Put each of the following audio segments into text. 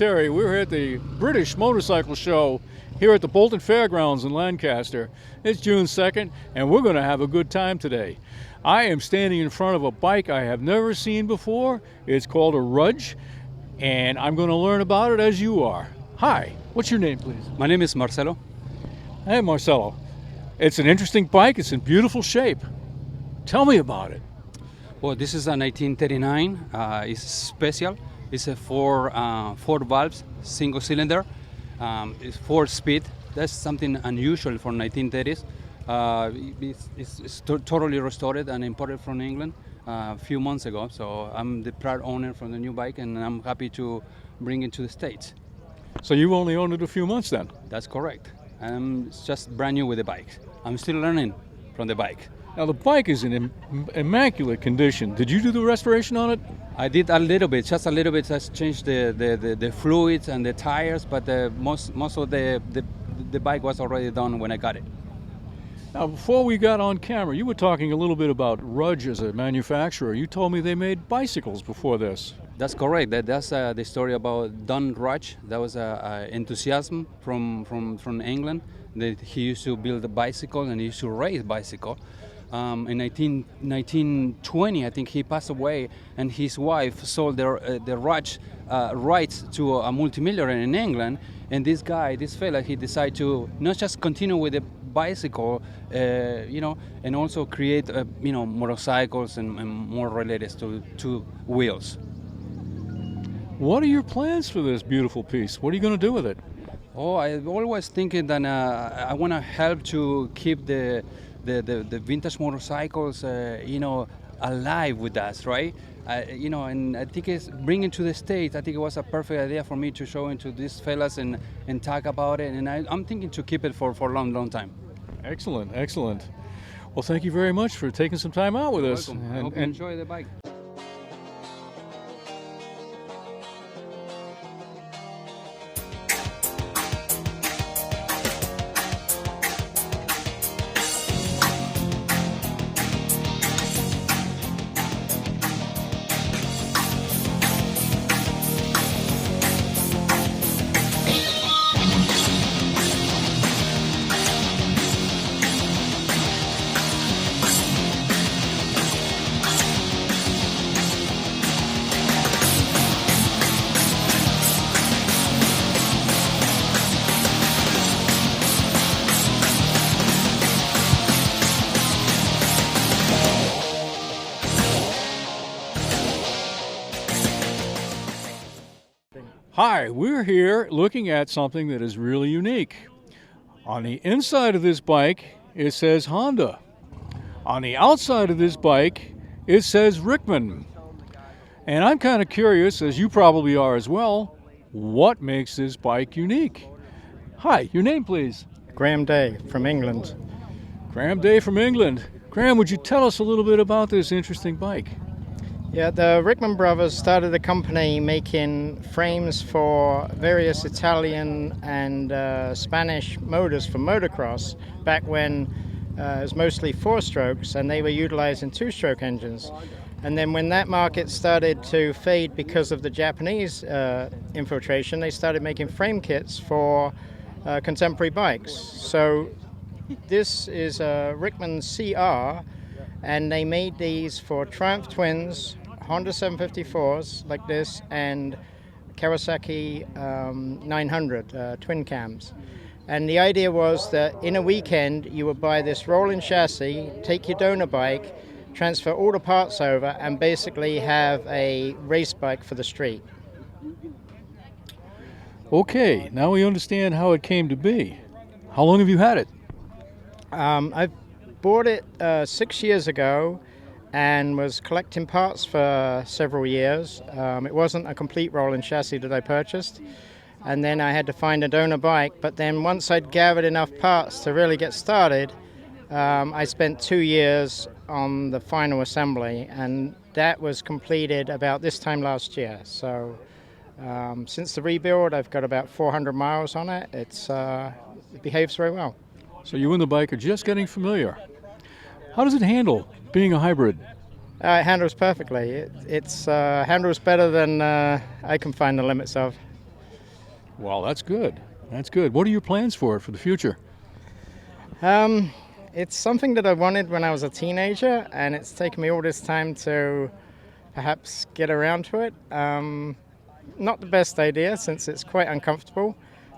Terry. We're at the British Motorcycle Show here at the Bolton Fairgrounds in Lancaster. It's June 2nd, and we're going to have a good time today. I am standing in front of a bike I have never seen before. It's called a Rudge, and I'm going to learn about it as you are. Hi, what's your name, please? My name is Marcelo. Hey, Marcelo. It's an interesting bike. It's in beautiful shape. Tell me about it. Well, this is a 1939. It's special. It's a four valves, single cylinder. It's 4-speed. That's something unusual for 1930s. It's totally restored and imported from England a few months ago. So I'm the proud owner from the new bike, and I'm happy to bring it to the States. So you only owned it a few months then? That's correct. I'm just brand new with the bike. I'm still learning from the bike. Now the bike is in immaculate condition. Did you do the restoration on it? I did a little bit, just a little bit. Just changed the fluids and the tires, but most of the bike was already done when I got it. Now, before we got on camera, you were talking a little bit about Rudge as a manufacturer. You told me they made bicycles before this. That's correct. That's the story about Don Rudge. That was enthusiasm from England. That he used to build a bicycle and he used to race bicycle. In 1920, I think he passed away, and his wife sold the Rudge rights to a multimillionaire in England. And this fella, he decided to not just continue with the bicycle, and also create, motorcycles and more related to wheels. What are your plans for this beautiful piece? What are you going to do with it? Oh, I'm always thinking that I want to help to keep the vintage motorcycles, alive with us, right? And I think it's bringing to the States. I think it was a perfect idea for me to show it to these fellas and talk about it. And I'm thinking to keep it for a long, long time. Excellent. Well, thank you very much for taking some time out with us. Welcome. I hope you enjoy the bike. Hi, we're here looking at something that is really unique. On the inside of this bike, it says Honda. On the outside of this bike, it says Rickman. And I'm kind of curious, as you probably are as well, what makes this bike unique? Hi, your name, please? Graham Day from England. Graham Day from England. Graham, would you tell us a little bit about this interesting bike? Yeah, the Rickman brothers started a company making frames for various Italian and Spanish motors for motocross back when it was mostly 4-strokes and they were utilizing 2-stroke engines. And then when that market started to fade because of the Japanese infiltration, they started making frame kits for contemporary bikes. So this is a Rickman CR, and they made these for Triumph Twins, Honda 754s like this, and Kawasaki 900 twin cams. And the idea was that in a weekend you would buy this rolling chassis, take your donor bike, transfer all the parts over, and basically have a race bike for the street. Okay, now we understand how it came to be. How long have you had it? I bought it 6 years ago and was collecting parts for several years. It wasn't a complete rolling chassis that I purchased, and then I had to find a donor bike. But then once I'd gathered enough parts to really get started, I spent 2 years on the final assembly, and that was completed about this time last year. So since the rebuild, I've got about 400 miles on it. It behaves very well. So you and the bike are just getting familiar. How does it handle being a hybrid? It handles perfectly. It handles better than I can find the limits of. Well, that's good. That's good. What are your plans for it for the future? It's something that I wanted when I was a teenager, and it's taken me all this time to perhaps get around to it. Not the best idea since it's quite uncomfortable,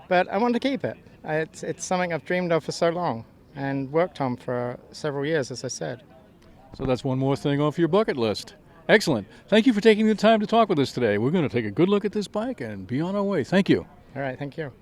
but I want to keep it. It's something I've dreamed of for so long and worked on for several years, as I said. So that's one more thing off your bucket list. Excellent. Thank you for taking the time to talk with us today. We're going to take a good look at this bike and be on our way. Thank you. All right, thank you.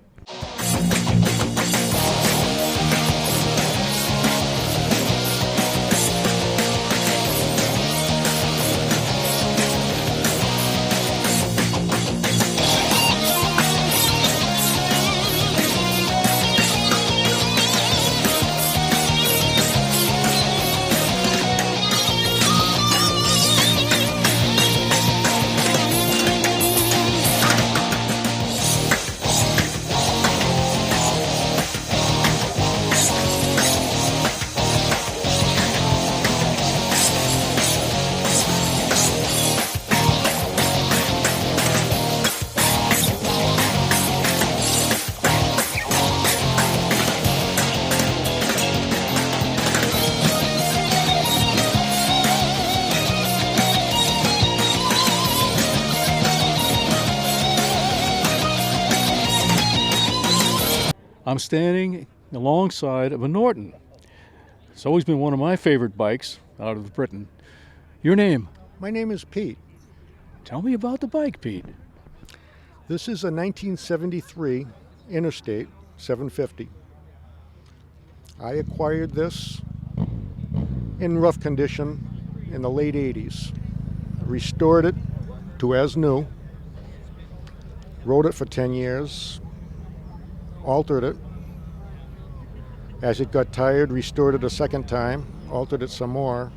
I'm standing alongside of a Norton. It's always been one of my favorite bikes out of Britain. Your name? My name is Pete. Tell me about the bike, Pete. This is a 1973 Interstate 750. I acquired this in rough condition in the late 80s. Restored it to as new. Rode it for 10 years. Altered it. As it got tired, restored it a second time. Altered it some more.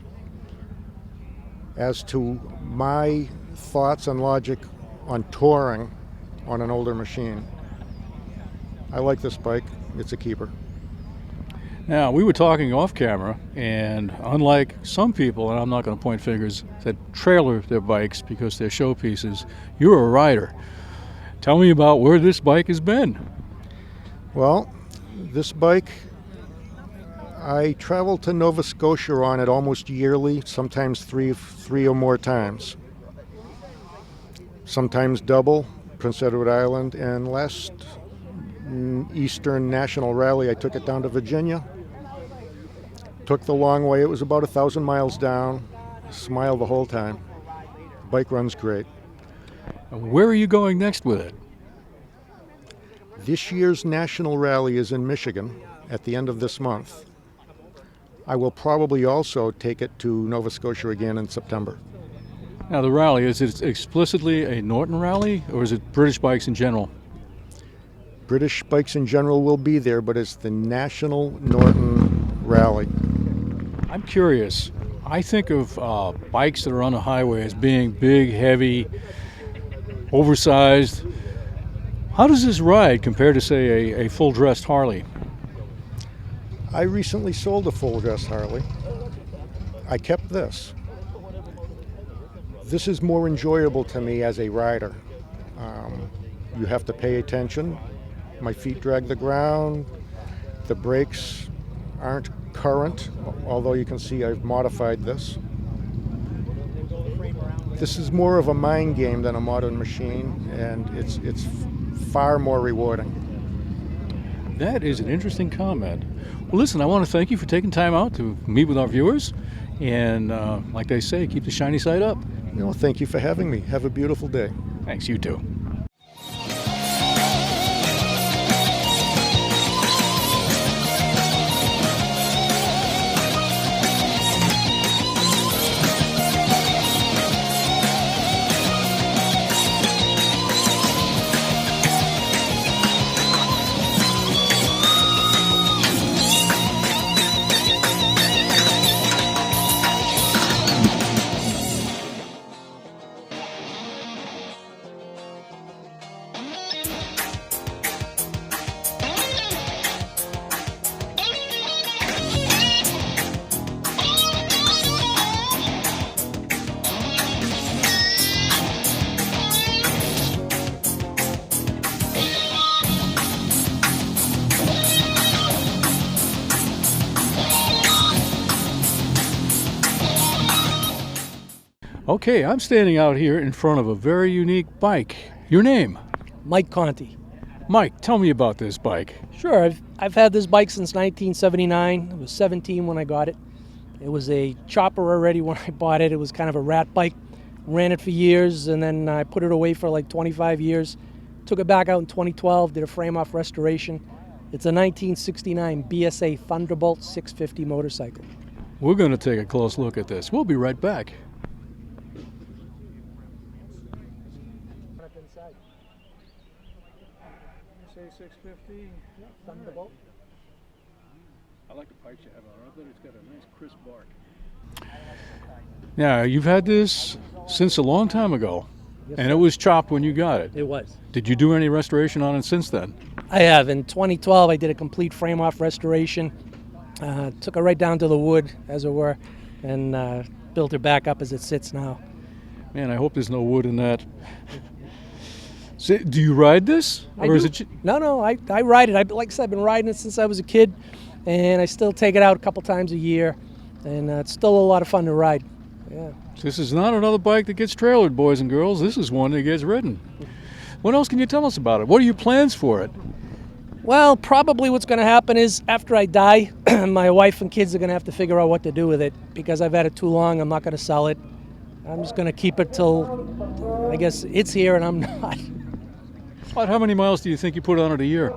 As to my thoughts and logic on touring on an older machine, I like this bike. It's a keeper. Now, we were talking off camera, and unlike some people, and I'm not going to point fingers, that trailer their bikes because they're showpieces, you're a rider. Tell me about where this bike has been. Well, this bike, I travel to Nova Scotia on it almost yearly, sometimes three or more times. Sometimes double, Prince Edward Island, and last Eastern National Rally, I took it down to Virginia. Took the long way. It was about 1,000 miles down. Smiled the whole time. The bike runs great. Where are you going next with it? This year's National Rally is in Michigan at the end of this month. I will probably also take it to Nova Scotia again in September. Now, the rally, is it explicitly a Norton rally, or is it British bikes in general? British bikes in general will be there, but it's the National Norton Rally. I'm curious. I think of bikes that are on the highway as being big, heavy, oversized. How does this ride compare to, say, a full-dressed Harley? I recently sold a full-dressed Harley. I kept this. This is more enjoyable to me as a rider. You have to pay attention. My feet drag the ground. The brakes aren't current, although you can see I've modified this. This is more of a mind game than a modern machine, and it's far more rewarding. That is an interesting comment. Well, listen, I want to thank you for taking time out to meet with our viewers. And like they say, keep the shiny side up. Thank you for having me. Have a beautiful day. Thanks, you too. Okay, I'm standing out here in front of a very unique bike. Your name? Mike Conti. Mike, tell me about this bike. Sure, I've had this bike since 1979. I was 17 when I got it. It was a chopper already when I bought it. It was kind of a rat bike. Ran it for years, and then I put it away for like 25 years. Took it back out in 2012, did a frame-off restoration. It's a 1969 BSA Thunderbolt 650 motorcycle. We're going to take a close look at this. We'll be right back. Say 650 Thunderbolt. I like the pipes you have on it. I bet it's got a nice crisp bark. Now, you've had this since a long time ago, Yes, and sir. it was chopped when you got it. It was. Did you do any restoration on it since then? I have. In 2012, I did a complete frame-off restoration. Took it right down to the wood, as it were, and built it back up as it sits now. Man, I hope there's no wood in that. So, do you ride this? I Or is do. it? No, I ride it. Like I said, I've been riding it since I was a kid, and I still take it out a couple times a year, and it's still a lot of fun to ride. Yeah. This is not another bike that gets trailered, boys and girls. This is one that gets ridden. What else can you tell us about it? What are your plans for it? Well, probably what's going to happen is after I die, my wife and kids are going to have to figure out what to do with it because I've had it too long. I'm not going to sell it. I'm just going to keep it till I guess it's here and I'm not. About how many miles do you think you put on it a year?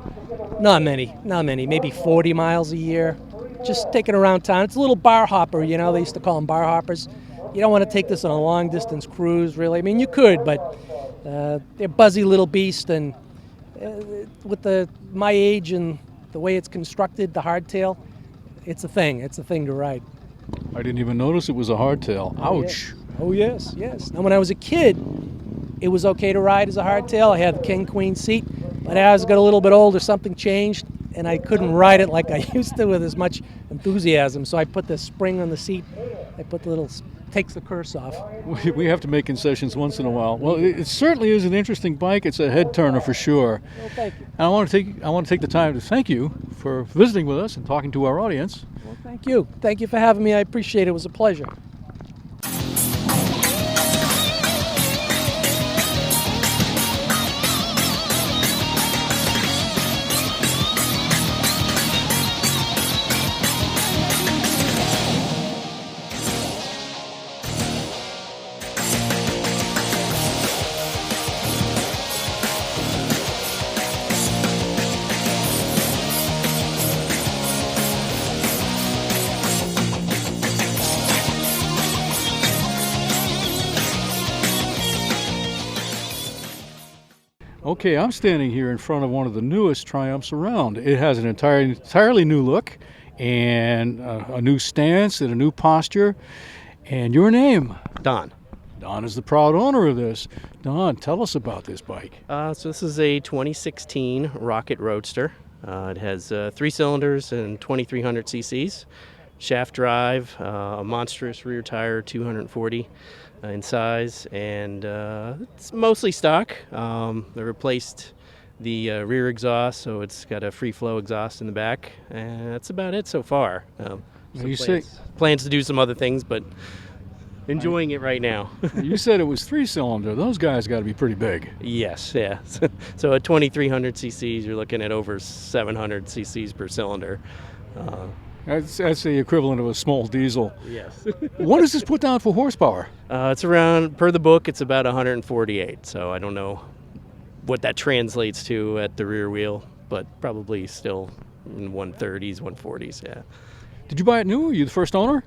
Not many. Maybe 40 miles a year. Just taking around town. It's a little bar hopper, you know. They used to call them bar hoppers. You don't want to take this on a long distance cruise, really. I mean, you could, but they're buzzy little beast, and with my age and the way it's constructed, the hardtail, it's a thing. It's a thing to ride. I didn't even notice it was a hardtail. Ouch. Oh yes. Now, when I was a kid, it was okay to ride as a hardtail. I had the king queen seat, but as I got a little bit older, something changed, and I couldn't ride it like I used to with as much enthusiasm. So I put the spring on the seat. I put the little takes the curse off. We have to make concessions once in a while. Well, it certainly is an interesting bike. It's a head turner for sure. Well, thank you. And I want to take the time to thank you for visiting with us and talking to our audience. Well, thank you. Thank you for having me. I appreciate it. It was a pleasure. Okay, I'm standing here in front of one of the newest Triumphs around. It has an entirely new look and a new stance and a new posture. And your name? Don. Don is the proud owner of this. Don, tell us about this bike. So this is a 2016 Rocket Roadster. It has 3 cylinders and 2,300 cc's, shaft drive, a monstrous rear tire, 240 in size, and it's mostly stock. They replaced the rear exhaust, so it's got a free flow exhaust in the back, and that's about it so far. Plans to do some other things, but enjoying it right now. You said it was 3-cylinder. Those guys got to be pretty big. Yes, yeah. So at 2,300 cc's, you're looking at over 700 cc's per cylinder. That's the equivalent of a small diesel. Yes. What does this put down for horsepower? It's around, per the book, it's about 148. So I don't know what that translates to at the rear wheel, but probably still in 130s, 140s, yeah. Did you buy it new? Are you the first owner?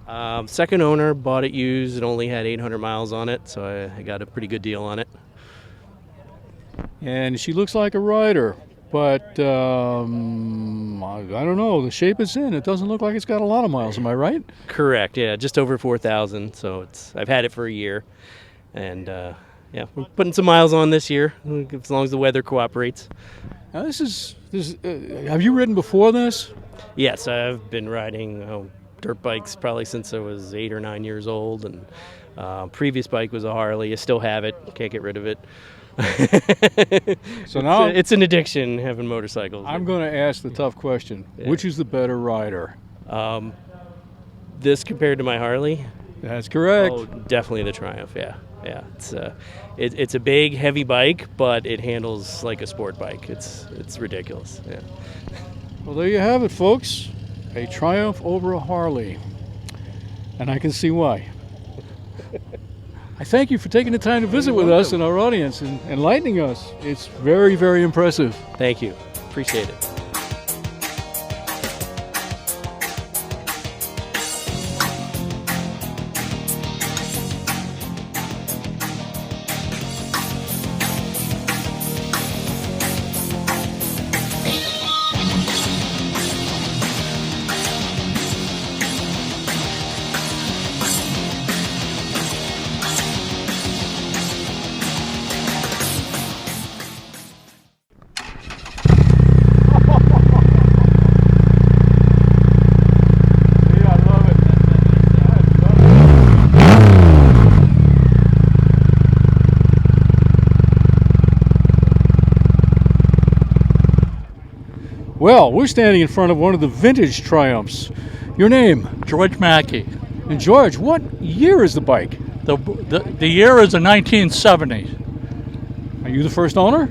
Second owner, bought it used. It only had 800 miles on it, so I got a pretty good deal on it. And she looks like a rider, but I don't know. The shape it's in, it doesn't look like it's got a lot of miles. Am I right? Correct, yeah, just over 4,000. So I've had it for a year, and yeah, we're putting some miles on this year, as long as the weather cooperates. Now have you ridden before this? Yes, I've been riding dirt bikes probably since I was 8 or 9 years old, and previous bike was a Harley. I still have it, can't get rid of it. So now it's an addiction having motorcycles. I'm going to ask the tough question. Yeah. Which is the better rider? This compared to my Harley? That's correct. Oh, definitely the Triumph. Yeah, yeah. It's a big, heavy bike, but it handles like a sport bike. It's ridiculous. Yeah. Well, there you have it, folks. A Triumph over a Harley. And I can see why. I thank you for taking the time to visit with us and our audience and enlightening us. It's very, very impressive. Thank you. Appreciate it. Well, we're standing in front of one of the vintage Triumphs. Your name? George Mackey. And George, what year is the bike? The year is a 1970. Are you the first owner?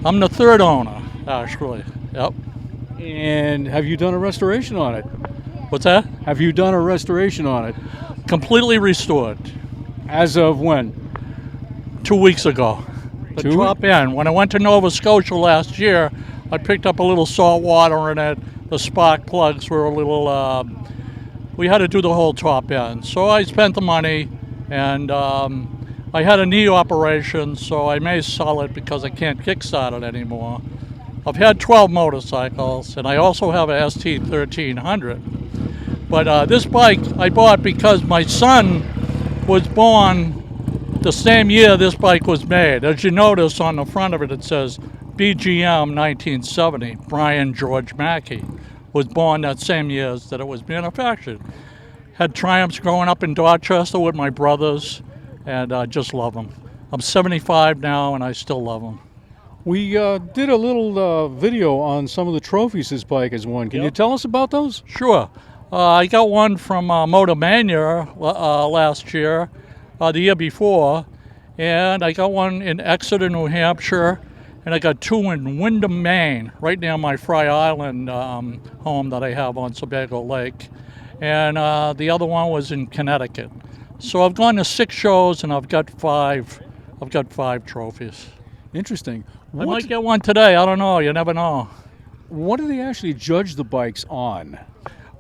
I'm the third owner, actually. Yep. And have you done a restoration on it? What's that? Have you done a restoration on it? Completely restored. As of when? 2 weeks ago. The drop in. When I went to Nova Scotia last year, I picked up a little salt water in it. The spark plugs were a little, we had to do the whole top end. So I spent the money, and I had a knee operation, so I may sell it because I can't kickstart it anymore. I've had 12 motorcycles, and I also have a ST 1300. But this bike I bought because my son was born the same year this bike was made. As you notice on the front of it, it says BGM 1970. Brian George Mackey was born that same year that it was manufactured. Had Triumphs growing up in Dorchester with my brothers, and I just love them. I'm 75 now, and I still love them. We did a little video on some of the trophies this bike has won. Can you tell us about those? Sure. I got one from Motor Mania last year, the year before, and I got one in Exeter, New Hampshire, and I got two in Windham, Maine, right near my Fry Island home that I have on Sebago Lake. And the other one was in Connecticut. So I've gone to 6 shows, and I've got five trophies. Interesting. I might get one today. I don't know. You never know. What do they actually judge the bikes on?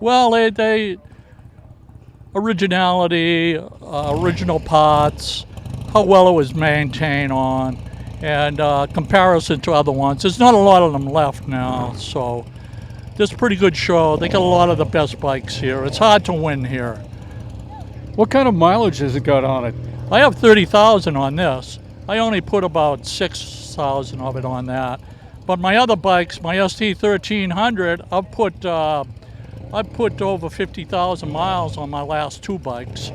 Well, they originality, original parts, how well it was maintained on, and comparison to other ones. There's not a lot of them left now, so this is a pretty good show. They got a lot of the best bikes here. It's hard to win here. What kind of mileage has it got on it? I have 30,000 on this. I only put about 6,000 of it on that. But my other bikes, my ST 1300, I've put over 50,000 miles on my last 2 bikes,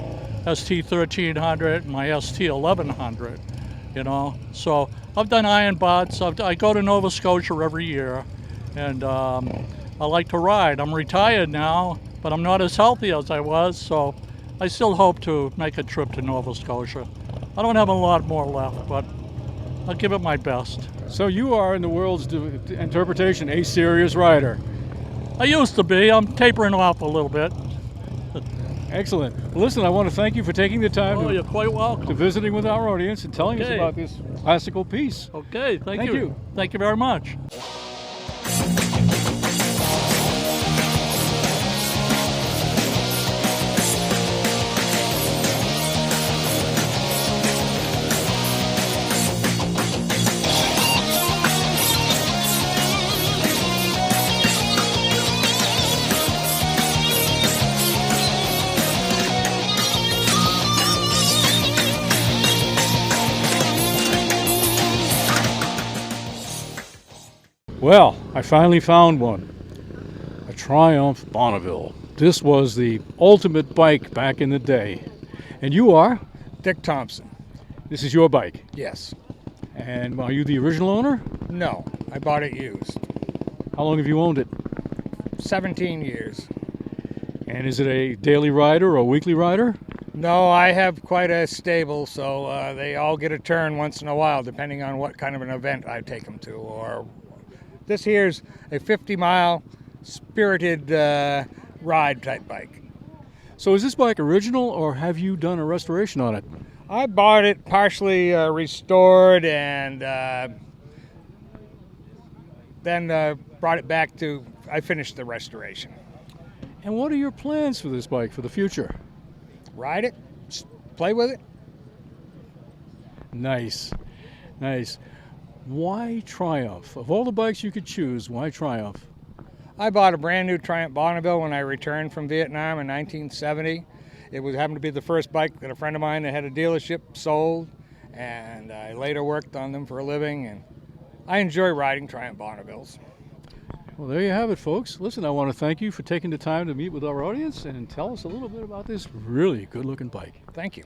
ST 1300 and my ST 1100. You know, so I've done iron butts. I go to Nova Scotia every year, and I like to ride. I'm retired now, but I'm not as healthy as I was, so I still hope to make a trip to Nova Scotia. I don't have a lot more left, but I'll give it my best. So you are, in the world's interpretation, a serious rider. I used to be. I'm tapering off a little bit. Excellent. Well, listen, I want to thank you for taking the time You're quite welcome. to visiting with our audience and telling us about this classical piece. Okay, thank you. you. Thank you very much. Well, I finally found one. A Triumph Bonneville. This was the ultimate bike back in the day. And you are? Dick Thompson. This is your bike. Yes. And are you the original owner? No, I bought it used. How long have you owned it? 17 years. And is it a daily rider or a weekly rider? No, I have quite a stable, so they all get a turn once in a while, depending on what kind of an event I take them to. Or this here's a 50-mile spirited ride type bike. So is this bike original, or have you done a restoration on it? I bought it partially restored and then brought it back to, I finished the restoration. And what are your plans for this bike for the future? Ride it, play with it. Nice, nice. Why Triumph? Of all the bikes you could choose, why Triumph? I bought a brand new Triumph Bonneville when I returned from Vietnam in 1970. It happened to be the first bike that a friend of mine that had a dealership sold, and I later worked on them for a living, and I enjoy riding Triumph Bonnevilles. Well, there you have it, folks. Listen, I want to thank you for taking the time to meet with our audience and tell us a little bit about this really good-looking bike. Thank you.